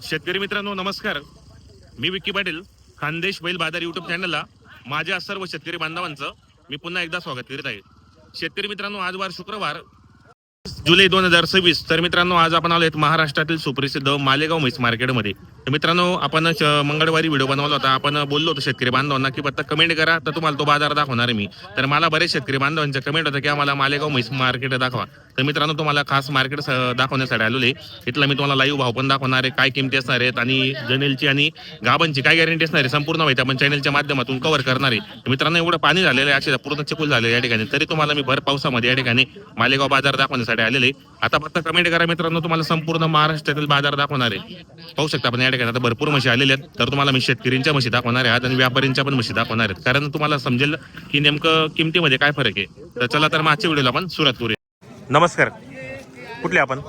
शेतकरी मित्रांनो नमस्कार. मी विक्की पाटील, खानदेश बैल बाजार यूट्यूब चॅनलला माझ्या सर्व शेतकरी बांधवांचं मी पुन्हा एकदा स्वागत करीत आहे. शेतकरी मित्रांनो, आज वार शुक्रवार जुलै 2026. तर मित्रांनो, आज आपण आलो महाराष्ट्रातील सुप्रसिद्ध मालेगाव म्हैस मार्केटमध्ये. तर मित्रांनो, आपण मंगळवारी व्हिडिओ बनवला होता. आपण बोललो होतो शेतकरी बांधवांना की फक्त कमेंट करा तर तुम्हाला तो बाजार दाखवणार आहे मी. तर मला बरेच शेतकरी बांधवांचे कमेंट होतं की आम्हाला मालेगाव म्हैस मार्केट दाखवा. तर मित्रांनो, तुम्हाला खास मार्केट दाखवण्यासाठी आलेलो आहे. इथला मी तुम्हाला लाईव्ह भाव पण दाखवणार आहे, काय किमती असणार आहेत आणि जनेलची आणि गाबांची काय गॅरंटी असणार आहे संपूर्ण माहिती आपण चॅनलच्या माध्यमातून कव्हर करणार आहे. मित्रांनो, एवढं पाणी झालेलं आहे, असे पूर्ण चिखल झालेलं या ठिकाणी, तरी तुम्हाला मी भर पावसामध्ये या ठिकाणी मालेगाव बाजार दाखवण्यासाठी आलेले. आता फक्त कमेंट करा मित्रांनो, तुम्हाला संपूर्ण महाराष्ट्रातील बाजार दाखवणार आहे. पाहू शकता आपण या ठिकाणी आता भरपूर म्हशी आलेल्या आहेत. तर तुम्हाला मी शेतकऱ्यांच्या म्हशी दाखवणार आहे आणि व्यापाऱ्यांच्या पण म्हशी दाखवणार आहेत, कारण तुम्हाला समजेल की नेमकं किमतीमध्ये काय फरक आहे. तर चला तर मागच्या व्हिडिओला आपण सुरुवात करूया. नमस्कार, कुठले आपण?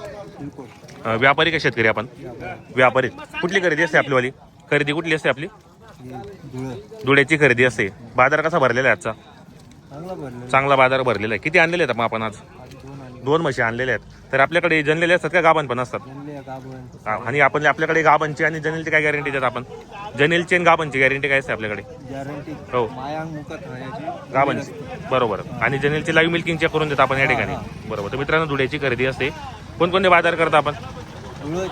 व्यापारी का शेतकरी आपण? व्यापारी. कुठली खरेदी असते आपलीवाली? खरेदी कुठली असते आपली? धुळ्याची खरेदी असते. बाजार कसा भरलेला आहे आजचा? चांगला बाजार भरलेला आहे. किती आणलेले आहेत आपण आज? 2 म्हशी आणलेल्या आहेत. तर आपल्याकडे जनलेले असतात का गाभण पण असतात? आणि आपण आपल्याकडे गाभणची आणि जनेलची काय गॅरंटी देतात आपण? जनेलची आणि गाभणची गॅरंटी काय असते आपल्याकडे? हो, गाभणची बरोबर. आणि जनेलची लाईव्ह मिल्किंग चेक करून देतात आपण या ठिकाणी, बरोबर. तर मित्रांनो, धुळ्याची खरेदी असते. कोणकोणते बाजार करता आपण? धुळे,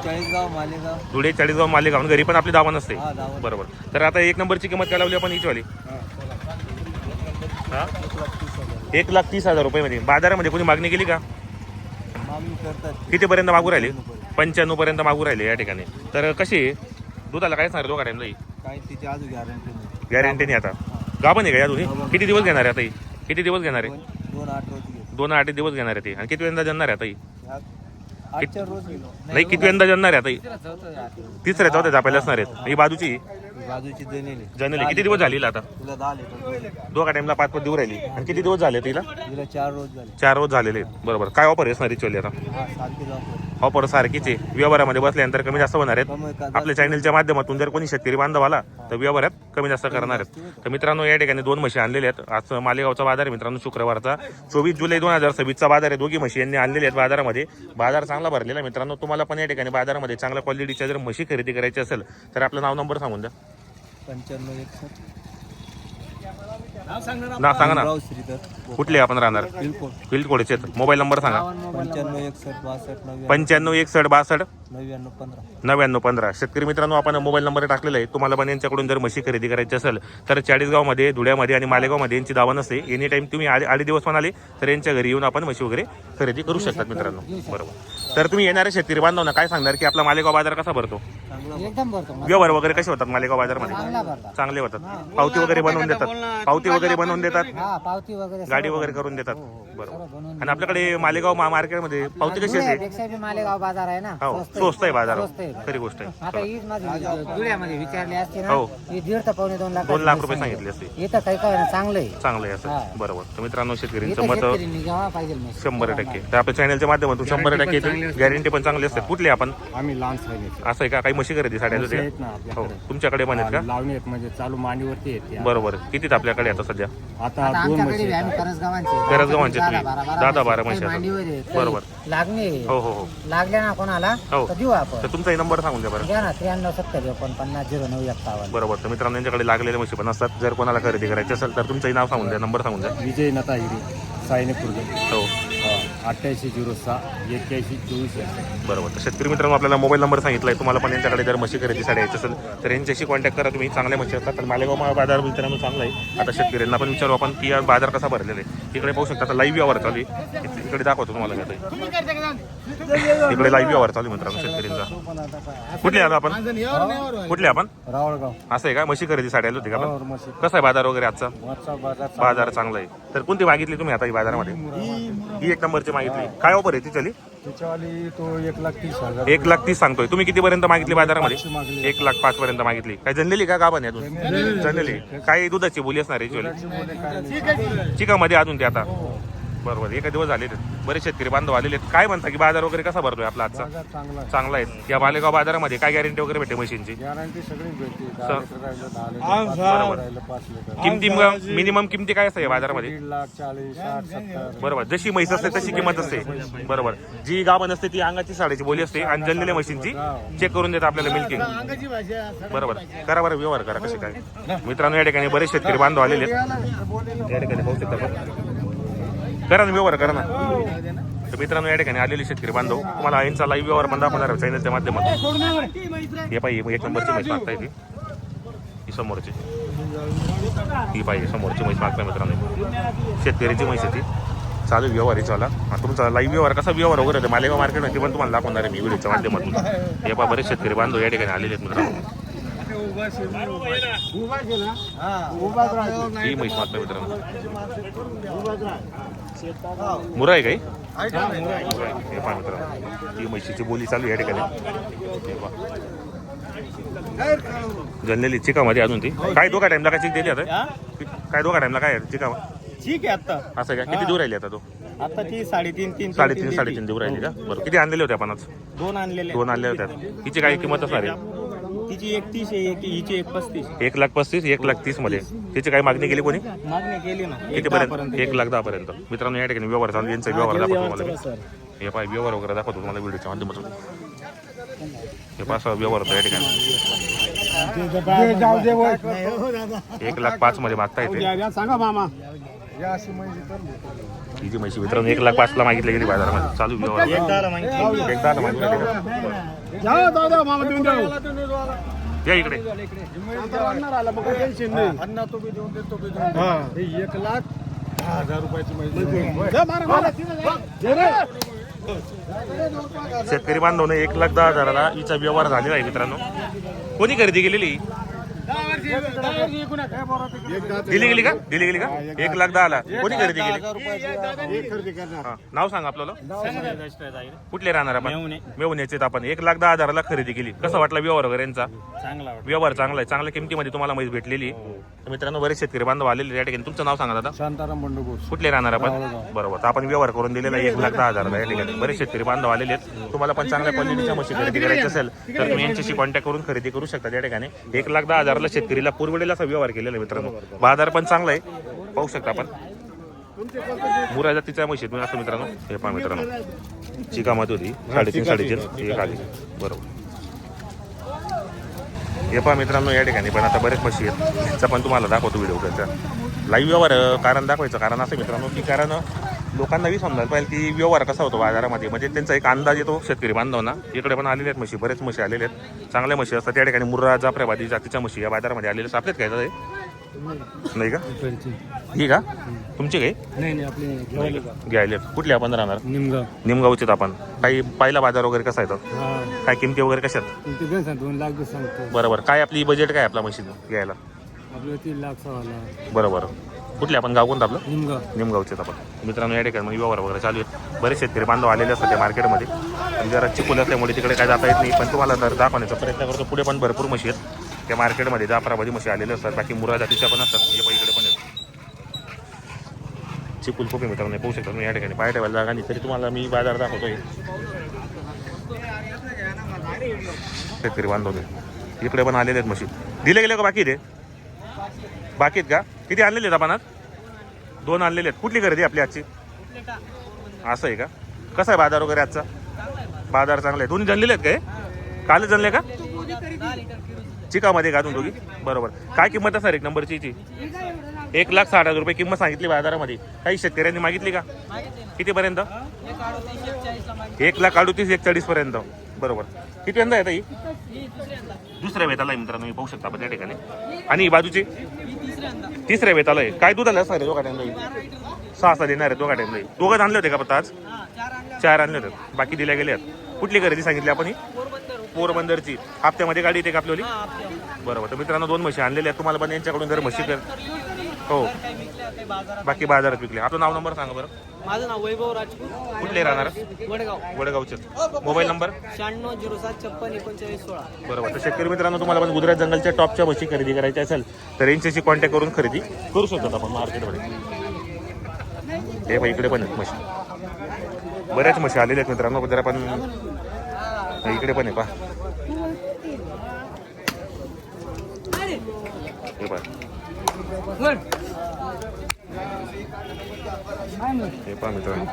चाळीसगाव, मालेगाव. घरी पण आपली दावा नसते, बरोबर. तर आता 1 नंबरची किंमत काय लावली आपण हिचवाली? 1,30,000 रुपये मध्ये. बाजारामध्ये कोणी मागणी केली का? कितीपर्यंत मागू राहिले? 95 पर्यंत मागू राहिले या ठिकाणी. तर कशी दुधाला काय सांगणार? 2 टाइमला गॅरंटी नाही. आता गाभण आहे का या दोन्ही? किती दिवस घेणार आहे आता ही? किती दिवस घेणार आहे? 2-8 दिवस घेणार आहे ते. आणि किती वेळा जणणार आहे आता ही? नाही, किती वेळा जणणार आहे आता ही? 3ऱ्या-4थ्या जापायला असणार आहेत. ही बाजूची जनेली किती दिवस झाली आता? 2 टाइमला 5 देऊ राहिली. आणि किती दिवस झाले तिला? 4 रोज झालेले, बरोबर. काय ऑफर आहे असणार चोली आता? ऑफर सारखीच आहे. व्यवहारामध्ये बसल्यानंतर कमी जास्त होणार आहेत. आपल्या चॅनलच्या माध्यमातून जर कोणी शेतकरी बांधव आला तर व्यवहारात कमी जास्त करणार आहेत. तर मित्रांनो, या ठिकाणी 2 म्हशी आणलेल्या आहेत. आज मालेगावचा बाजार आहे मित्रांनो, शुक्रवारचा 24 जुलै 2026चा बाजार आहे. दोघी म्हशी यांनी आणलेल्या आहेत बाजारामध्ये. बाजार चांगला भरलेला आहे मित्रांनो. तुम्हाला पण या ठिकाणी बाजारामध्ये चांगल्या क्वालिटीच्या जर म्हशी खरेदी करायची असेल तर आपलं नाव नंबर सांगून द्या. 95 नाव सांगा ना. कुठले आपण राहणार? फील्ड कोडचे. मोबाईल नंबर सांगा. 9561629915. शेतकरी मित्रांनो, आपण मोबाईल नंबर टाकलेला आहे. तुम्हाला पण यांच्याकडून जर म्हशी खरेदी करायची असेल तर चाळीसगावमध्ये, धुळ्यामध्ये आणि मालेगावमध्ये यांची दावा नसते. एनी टाइम तुम्ही आडे दिवस पण आले तर यांच्या घरी येऊन आपण म्हशी वगैरे खरेदी करू शकतात मित्रांनो, बरोबर. तर तुम्ही येणाऱ्या शेतकरी बांधवांना काय सांगणार की आपला मालेगाव बाजार कसा भरतो? व्यवहार वगैरे कसे होतात मालेगाव बाजारमध्ये? चांगले होतात. पावती वगैरे बनवून देतात. गाडी वगैरे करून देतात, बरोबर. आणि आपल्याकडे मालेगाव मार्केटमध्ये पावती कशी असते? मालेगाव बाजार आहे ना, स्वस्त आहे बाजार, खरी गोष्ट आहे. आता हीच माझी धुळ्यामध्ये विचारली असते ना, हो, 1.5 लाख रुपये सांगितले असते. इथं काही काय चांगलं आहे असं, बरोबर. तर मित्रांनो, शेतकऱ्यांचं मत पाहिजे 100%. तर आपल्या चॅनलच्या माध्यमातून 100% गॅरंटी पण चांगली असते. कुठले आपण? आम्ही लहान असं आहे का? काही म्हशी खरेदी साड्या हो, तुमच्याकडे पण आहेत का? लावणी आहेत म्हणजे चालू मांडीवरती आहेत. बरोबर. कितीत आपल्याकडे आता सध्या? आता 2 म्हशी करसगावांचे तुम्ही 10-12 म्हशी आहेत, बरोबर. लागणे हो हो हो, लागल्या ना कोणाला हो. तर देऊ आपण. तर तुमचा नंबर सांगून द्या बरं. घ्या ना, 9370490951. बरोबर. तर मित्रांनो, यांच्याकडे लागलेले म्हशी पण असतात. जर कोणाला खरेदी करायची असेल तर तुमचंही नाव सांगून द्या, नंबर सांगून द्या. विजय नता हिरी, सायने खुर्द. हो, 88068124. बरोबर. तर शेतकरी मित्रांनो, आपल्याला मोबाईल नंबर सांगितलाय. तुम्हाला पण यांच्याकडे जर म्हशी खरेदीसाठी यायचं असेल तर यांच्याशी कॉन्टॅक्ट करा तुम्ही. चांगल्या म्हशी असतात. तर मालेगाव बाजार मित्रांनो चांगला आहे. आता शेतकऱ्यांना पण विचारू आपण की या बाजार कसा भरलेला आहे. इकडे पाहू शकता, आता लाईव्ह व्यवहार चालू आहे. इकडे दाखवतो तुम्हाला. इकडे लाईव्ह व्यवहार चालू आहे मित्रांनो शेतकऱ्यांचा. कुठले आलो आपण? कुठले आपण? रावळगाव. असं आहे का? म्हशी खरेदीसाठी आलो होते का आपण? कसं आहे बाजार वगैरे आजचा? बाजार चांगला आहे. तर कोणती मागितली तुम्ही आता ही बाजारामध्ये? ही 1 नंबरची मागितली. काय ऑफर आहे ती चली? तिच्यावाली तो 1,30,000. 1,30,000 सांगतोय. तुम्ही कितीपर्यंत मागितली बाजारामध्ये? 1,05,000 पर्यंत मागितली. काय जनलेली का गाभण आहे अजून? जनलेली. काय दुधाची बोली असणार आहे? चिकामध्ये अजून ते आता बरोबर एका दिवस झाले बरेच शेतकरी बांधव आलेले आहेत. काय म्हणता की बाजार वगैरे कसा भरतोय आपला आजचा? बाजार चांगला आहे. चांगला आहे. या मालेगाव बाजारामध्ये काय गॅरंटी वगैरे भेटते मशीनची? गॅरंटी सगळीच भेटते. 10 सर. लिटर राहिलं, 10 लिटर, 5 लिटर राहिलं, 5 लिटर. किमती मिनिमम किमती काय असते या बाजारामध्ये? 1.5 लाख, 40, 60, 70. बरोबर जशी म्हैस असते तशी किंमत असते. बरोबर जी गाभण असते ती अंगाची साडेची बोली असते आणि जळलेल्या मशीनची चेक करून देतात आपल्याला मिल्किंग. बरोबर करा बरं व्यवहार करा कसे काय. मित्रांनो या ठिकाणी बरेच शेतकरी बांधव आलेले आहेत. या ठिकाणी पाहू शकता आपण. करा ना व्यवहार करा ना. तर मित्रांनो या ठिकाणी आलेले शेतकरी बांधव तुम्हाला यांचा लाईव्ह व्यवहार पण दाखवणार चॅनलच्या माध्यमातून. हे पाहिजे एक नंबरची म्हैस मागता येते ही समोरची. ही पाहिजे समोरची म्हैस मागता मित्रांनो शेतकऱ्याची म्हैस आहे ती. चालू व्यवहार आहे चला. तुमचा लाईव्ह व्यवहार कसा व्यवहार वगैरे होते मालेगाव मार्केटमध्ये पण तुम्हाला दाखवणार आहे मी व्हिडिओच्या माध्यमातून. हे पहा बरेच शेतकरी बांधव या ठिकाणी आलेले आहेत मित्रांनो. ही म्हैस मागता मित्रांनो मुरा आहे काही. हे पहा मित्रांनो ही म्हशीची बोली चालू आहे या ठिकाणी. जनरली चिकामध्ये अजून ती काय दोघा टाइमला काय चिक दिली आता? काय दोघा टाइमला काय चिका? ठीक आहे आता. असं का किती दूर राहिली आता तो? आता ती 3.5 साडेतीन देऊ राहिली का? बरं किती आणलेले होते आपण आज? 2 आणलेले. 2 आणले होत्या. हिची काय किंमत असणार आहे? तिची 31 आहे हिची 1.35. 1,35,000 1,30,000 मध्ये. त्याची काही मागणी केली कोणी? मागणी केली ना कितीपर्यंत? 1,10,000 पर्यंत. मित्रांनो या ठिकाणी व्यवहार चालू यांचा व्यवहार दाखवतो तुम्हाला. हे पाय व्यवहार वगैरे दाखवतो तुम्हाला व्हिडिओच्या माध्यमातून. हे पाच व्यवहार होता या ठिकाणी. 1,05,000 मध्ये मागता येते. सांगा मामा. ही जी म्हशी मित्रांनो 1,05,000 ला मागितली गेली बाजारामध्ये. चालू व्यवहार एकदा मागितलं. या इकडे 1,10,000 रुपयाची शेतकरी बांधवने 1,10,000 हिचा व्यवहार झालेला आहे मित्रांनो. कोणी खरेदी केलेली? दिली गेली का? 1,10,000 कोणी खरेदी केली? हा, नाव सांगा आपल्याला. कुठले राहणार आपण? मेवण्याचे. आपण 1,10,000 खरेदी केली. कसा वाटला व्यवहार वगैरे यांचा? व्यवहार चांगला आहे. चांगल्या किमतीमध्ये तुम्हाला म्हैस भेटलेली. तर मित्रांनो बरेच शेतकरी बांधव आलेले या ठिकाणी. तुमचं नाव सांगा दादा. शांताराम बंडोबोस. कुठले राहणार आपण? बरोबर तर आपण व्यवहार करून दिलेला 1,10,000 या ठिकाणी. बरेच शेतकरी बांधव आलेले आहेत. तुम्हाला पण चांगल्या क्वालिटीच्या म्हशी खरेदी करायची असेल तर तुम्ही यांच्याशी कॉन्टॅक्ट करून खरेदी करू शकता. या ठिकाणी 1,10,000 शेतकरीला पुरवडेला असा व्यवहार केलेला आहे मित्रांनो. बाजार पण चांगला आहे पाहू शकता आपण. मुरा जातीच्या म्हशी आहेत असं मित्रांनो. हे पहा मित्रांनो चिकामध्ये होती 3.5 एक आली. बरोबर हे पहा मित्रांनो या ठिकाणी पण आता बरेच म्हशी आहेत. त्याचा पण तुम्हाला दाखवतो व्हिडिओ त्याचा लाईव्ह व्यवहार. कारण दाखवायचं कारण असं मित्रांनो की कारण लोकांना समजायला पाहिजे की व्यवहार कसा होतो बाजारामध्ये. म्हणजे त्यांचा एक अंदाज येतो शेतकरी बांधवांना. इकडे पण आलेले आहेत म्हशी. बरेच म्हशी आलेले आहेत. चांगल्या म्हशी असतात त्या ठिकाणी. मुर्रा जाफराबादी जातीच्या म्हशी या बाजारामध्ये आलेल्या सापडेत काय दादा? नाही का? ही का तुमची काही नाही घ्यायले? कुठले आपण राहणार? निमगावचे. आपण काही पाहिला बाजार वगैरे कसा येतो? काय किमती वगैरे कशात? 2 लाख सांगतो. बरोबर काय आपली बजेट काय आपला म्हशी घ्यायला? आपलं 3 लाख 6 लाख. बरोबर कुठले आपण गाव कोणतं आपलं? निमगावचे. आपण मित्रांनो या ठिकाणी व्यवहार वगैरे चालू आहेत. बरेच शेतकरी बांधव आलेले असतात त्या मार्केटमध्ये. आणि जरा चिकूल असल्यामुळे तिकडे काय जाता येत नाही. पण तुम्हाला तर दाखवण्याचा प्रयत्न करतो. पुढे पण भरपूर म्हशी आहेत त्या मार्केटमध्ये. जाफराबादी म्हशी आलेले असतात. बाकी मुरा जातीच्या पण असतात. हे इकडे पण आहेत. चिकूल खूप मित्रांनो पाहू शकता तुम्ही या ठिकाणी. पाय ठेवायला जागा नाही तरी तुम्हाला मी बाजार दाखवतोय. शेतकरी बांधव इकडे पण आलेले आहेत म्हशी. दिले गेले का बाकी ते? बाकी आहेत का? किती आणलेले आहेत आपण आज? 2 आणलेले आहेत. कुठली खरेदी आपली आजची? असं आहे का? कसा आहे बाजार वगैरे आजचा? बाजार चांगला आहे. दोन्ही जनलेले आहेत काय? कालच जनले का? चिकामध्ये का अजून दोघी? बरोबर काय किंमत असणार एक नंबरची? 1,60,000 रुपये किंमत सांगितली बाजारामध्ये. काही शेतकऱ्यांनी मागितली का? कितीपर्यंत? 1,38,000 1,40,000 पर्यंत. बरोबर किती यंदा येत ही? दुसऱ्या वेताला मित्रांनो मी पाहू शकता आपण या ठिकाणी. आणि बाजूची 3ऱ्या वेताला आहे. काय दूध आलं असणार दोघा टाइमला? 6 देणार आहे दोघा टाइमला. दोघं आणले होते का फक्त आज? 4 आणले होते. बाकी दिल्या गेले आहेत. कुठली खरेदी सांगितली आपण ही? पोरबंदरची. हप्त्यामध्ये गाडी येते का आपली? बरोबर तर मित्रांनो 2 म्हशी आणलेल्या आहेत. तुम्हाला पण यांच्याकडून जर म्हशी कर हो बाकी बाजारात विकले. आपलं नाव नंबर सांगा बरं. माझं नाव वैभव राजपूत. कुठले राहणार? वडगाव. वडगावचे. Mobile number? 9607563916. बरोबर तर शेतकरी मित्रांनो तुम्हाला पण गुजरात जंगलच्या टॉपच्या म्हशी खरेदी करायची असेल तर यांच्याशी कॉन्टॅक्ट करून खरेदी करू शकतात आपण मार्केटमध्ये. हे पहा इकडे पण आहेत म्हशी, बऱ्याच म्हशी आलेल्या आहेत मित्रांनो. जरा पण इकडे पण आहे पहा, हे पहा, हे पहा मित्रांनो.